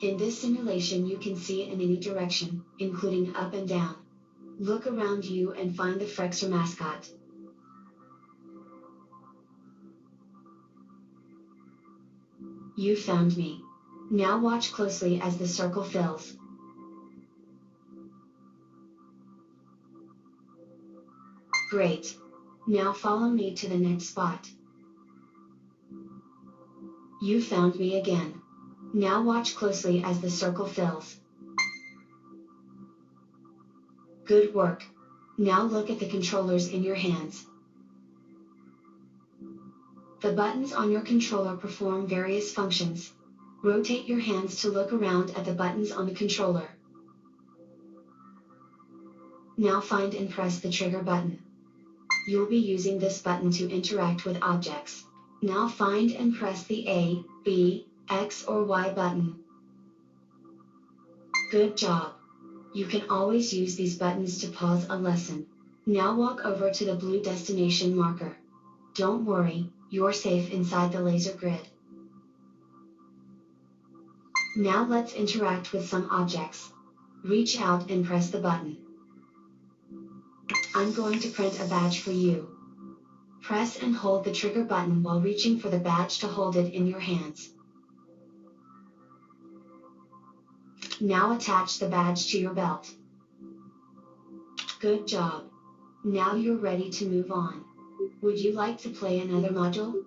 In this simulation you can see in any direction, including up and down. Look around you and find the Frexer mascot. You found me. Now watch closely as the circle fills. Great. Now follow me to the next spot. You found me again. Now watch closely as the circle fills. Good work. Now look at the controllers in your hands. The buttons on your controller perform various functions. Rotate your hands to look around at the buttons on the controller. Now find and press the trigger button. You'll be using this button to interact with objects. Now find and press the A, B, X or Y button. Good job! You can always use these buttons to pause a lesson. Now walk over to the blue destination marker. Don't worry, you're safe inside the laser grid. Now let's interact with some objects. Reach out and press the button. I'm going to print a badge for you. Press and hold the trigger button while reaching for the badge to hold it in your hands. Now attach the badge to your belt. Good job! Now you're ready to move on. Would you like to play another module?